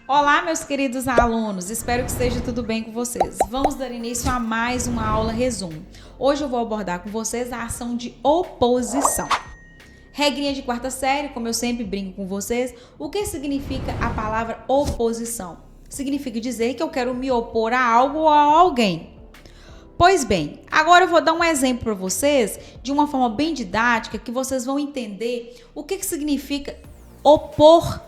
Olá, meus queridos alunos, espero que esteja tudo bem com vocês. Vamos dar início a mais uma aula resumo. Hoje eu vou abordar com vocês a ação de oposição. Regrinha de quarta série, como eu sempre brinco com vocês, o que significa a palavra oposição? Significa dizer que eu quero me opor a algo ou a alguém. Pois bem, agora eu vou dar um exemplo para vocês de uma forma bem didática que vocês vão entender o que significa opor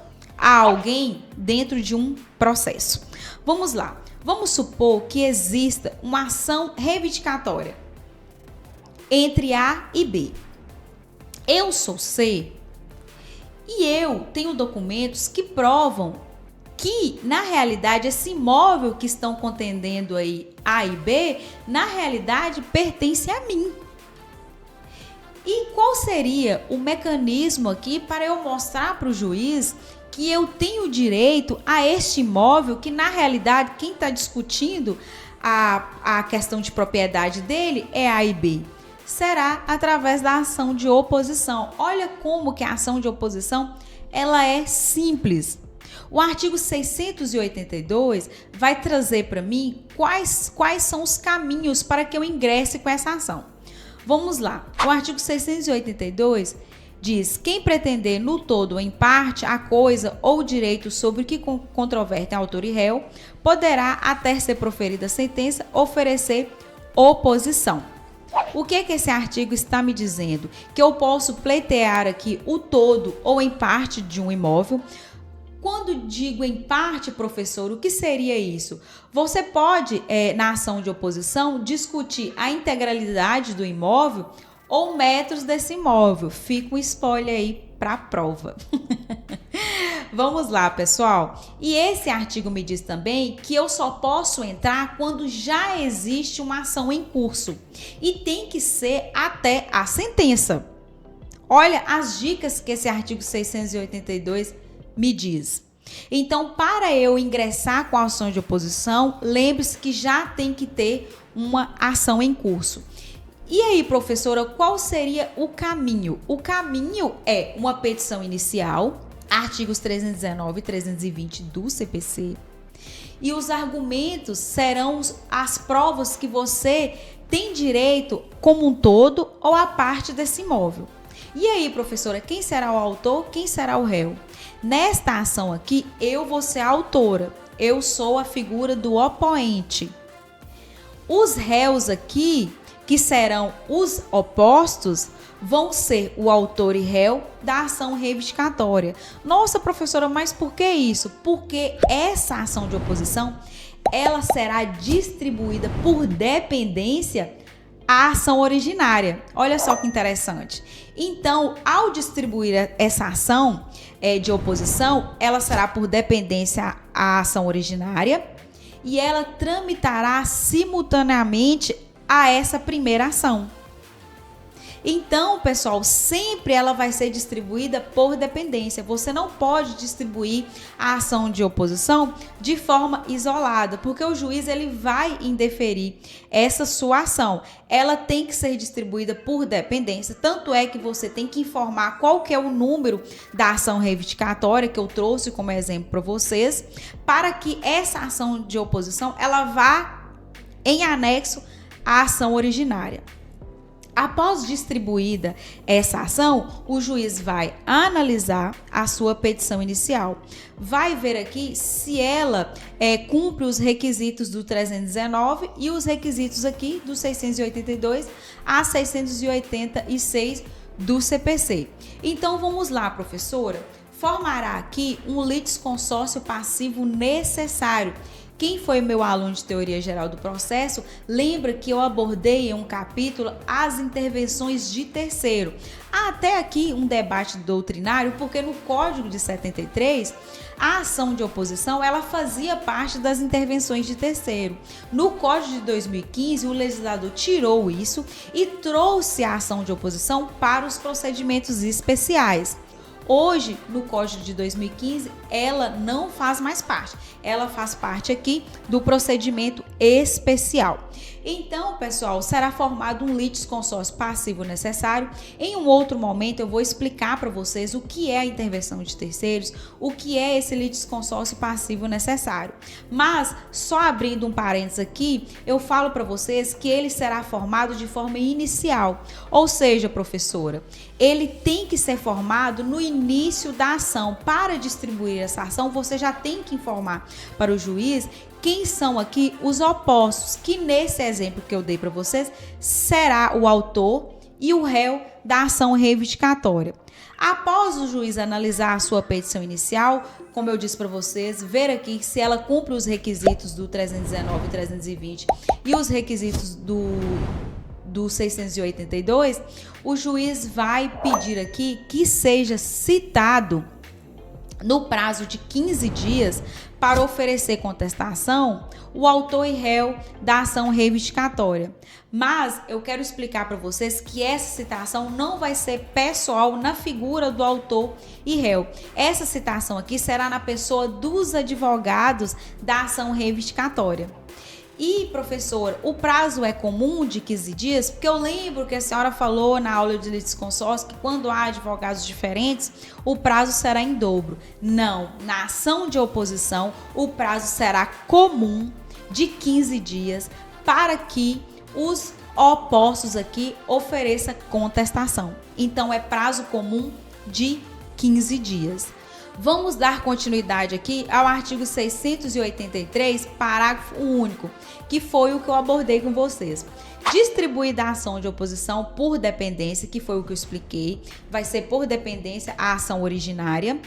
a alguém dentro de um processo. Vamos lá. Vamos supor que exista uma ação reivindicatória entre A e B. Eu sou C e eu tenho documentos que provam que, na realidade, esse imóvel que estão contendendo aí A e B, na realidade, pertence a mim. E qual seria o mecanismo aqui para eu mostrar para o juiz que eu tenho direito a este imóvel, que na realidade quem está discutindo a questão de propriedade dele é A e B? Será através da ação de oposição. Olha como que a ação de oposição ela é simples. O artigo 682 vai trazer para mim quais são os caminhos para que eu ingresse com essa ação. Vamos lá. O artigo 682 diz: quem pretender no todo ou em parte a coisa ou direito sobre o que controvertem autor e réu, poderá, até ser proferida a sentença, oferecer oposição. O que esse artigo está me dizendo? Que eu posso pleitear aqui o todo ou em parte de um imóvel. Quando digo em parte, professor, o que seria isso? Você pode, na ação de oposição, discutir a integralidade do imóvel ou metros desse imóvel. Fica um spoiler aí para a prova. Vamos lá, pessoal. E esse artigo me diz também que eu só posso entrar quando já existe uma ação em curso. E tem que ser até a sentença. Olha as dicas que esse artigo 682 me diz. Então, para eu ingressar com a ação de oposição, lembre-se que já tem que ter uma ação em curso. E aí, professora, qual seria o caminho? O caminho é uma petição inicial, artigos 319 e 320 do CPC, e os argumentos serão as provas que você tem direito como um todo ou a parte desse imóvel. E aí, professora, quem será o autor, quem será o réu? Nesta ação aqui, eu vou ser a autora, eu sou a figura do opoente. Os réus aqui, que serão os opostos, vão ser o autor e réu da ação reivindicatória. Nossa, professora, mas por que isso? Porque essa ação de oposição, ela será distribuída por dependência à ação originária. Olha só que interessante. Então, ao distribuir essa ação de oposição, ela será por dependência à ação originária e ela tramitará simultaneamente a essa primeira ação. Então, pessoal, sempre ela vai ser distribuída por dependência. Você não pode distribuir a ação de oposição de forma isolada, porque o juiz ele vai indeferir essa sua ação. Ela tem que ser distribuída por dependência, tanto é que você tem que informar qual que é o número da ação reivindicatória que eu trouxe como exemplo para vocês, para que essa ação de oposição ela vá em anexo à ação originária. Após distribuída essa ação, o juiz vai analisar a sua petição inicial. Vai ver aqui se ela cumpre os requisitos do 319 e os requisitos aqui do 682 a 686 do CPC. Então, vamos lá, professora. Formará aqui um litisconsórcio passivo necessário. Quem foi meu aluno de teoria geral do processo, lembra que eu abordei em um capítulo as intervenções de terceiro. Há até aqui um debate doutrinário, porque no Código de 73, a ação de oposição ela fazia parte das intervenções de terceiro. No Código de 2015, o legislador tirou isso e trouxe a ação de oposição para os procedimentos especiais. Hoje, no Código de 2015, ela não faz mais parte. Ela faz parte aqui do procedimento especial. Então, pessoal, será formado um litisconsórcio passivo necessário. Em um outro momento, eu vou explicar para vocês o que é a intervenção de terceiros, o que é esse litisconsórcio passivo necessário. Mas, só abrindo um parênteses aqui, eu falo para vocês que ele será formado de forma inicial. Ou seja, professora, ele tem que ser formado no início da ação. Para distribuir essa ação, você já tem que informar para o juiz quem são aqui os opostos, que nesse exemplo que eu dei para vocês, será o autor e o réu da ação reivindicatória. Após o juiz analisar a sua petição inicial, como eu disse para vocês, ver aqui se ela cumpre os requisitos do 319 e 320 e os requisitos do 682, o juiz vai pedir aqui que seja citado no prazo de 15 dias para oferecer contestação o autor e réu da ação reivindicatória. Mas eu quero explicar para vocês que essa citação não vai ser pessoal na figura do autor e réu. Essa citação aqui será na pessoa dos advogados da ação reivindicatória. E, professor, o prazo é comum de 15 dias? Porque eu lembro que a senhora falou na aula de litisconsórcio que quando há advogados diferentes, o prazo será em dobro. Não, na ação de oposição, o prazo será comum de 15 dias para que os opostos aqui ofereçam contestação. Então, é prazo comum de 15 dias. Vamos dar continuidade aqui ao artigo 683, parágrafo único, que foi o que eu abordei com vocês. Distribuída a ação de oposição por dependência, que foi o que eu expliquei, vai ser por dependência a ação originária.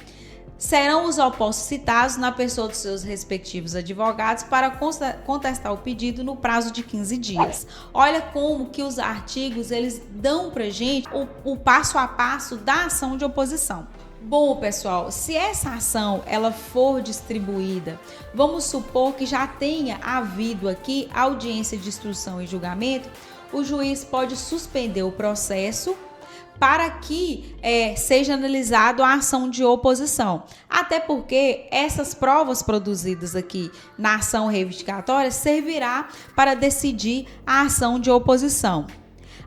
Serão os opostos citados na pessoa dos seus respectivos advogados para contestar o pedido no prazo de 15 dias. Olha como que os artigos eles dão pra gente o passo a passo da ação de oposição. Bom, pessoal, se essa ação ela for distribuída, vamos supor que já tenha havido aqui audiência de instrução e julgamento, o juiz pode suspender o processo para que seja analisado a ação de oposição. Até porque essas provas produzidas aqui na ação reivindicatória servirá para decidir a ação de oposição.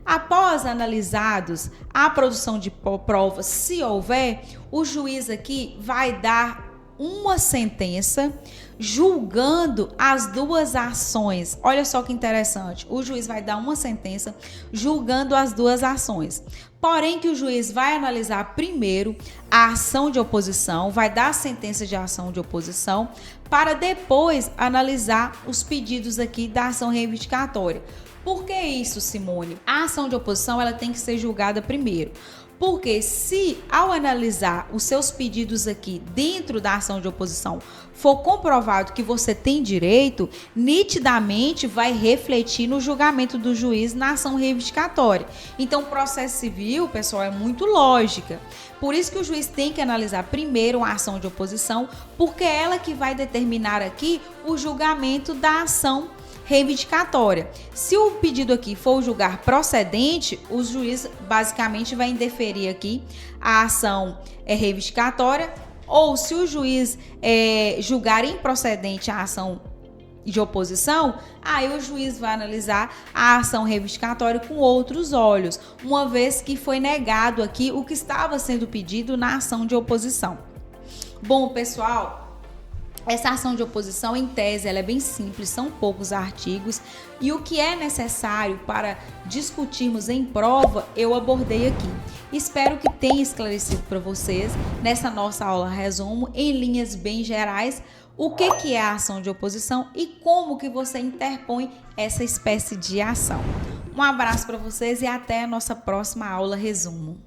Após analisados a produção de provas, se houver, o juiz aqui vai dar uma sentença julgando as duas ações. Olha só que interessante, o juiz vai dar uma sentença julgando as duas ações. Porém que o juiz vai analisar primeiro a ação de oposição, vai dar a sentença de ação de oposição, para depois analisar os pedidos aqui da ação reivindicatória. Por que isso, Simone? A ação de oposição ela tem que ser julgada primeiro. Porque se ao analisar os seus pedidos aqui dentro da ação de oposição for comprovado que você tem direito, nitidamente vai refletir no julgamento do juiz na ação reivindicatória. Então, o processo civil, pessoal, é muito lógica. Por isso que o juiz tem que analisar primeiro a ação de oposição, porque é ela que vai determinar aqui o julgamento da ação reivindicatória. Se o pedido aqui for julgar procedente, o juiz basicamente vai indeferir aqui a ação reivindicatória, ou se o juiz julgar improcedente a ação de oposição, aí o juiz vai analisar a ação reivindicatória com outros olhos, uma vez que foi negado aqui o que estava sendo pedido na ação de oposição. Bom, pessoal, essa ação de oposição, em tese, ela é bem simples, são poucos artigos e o que é necessário para discutirmos em prova, eu abordei aqui. Espero que tenha esclarecido para vocês, nessa nossa aula resumo, em linhas bem gerais, o que é a ação de oposição e como que você interpõe essa espécie de ação. Um abraço para vocês e até a nossa próxima aula resumo.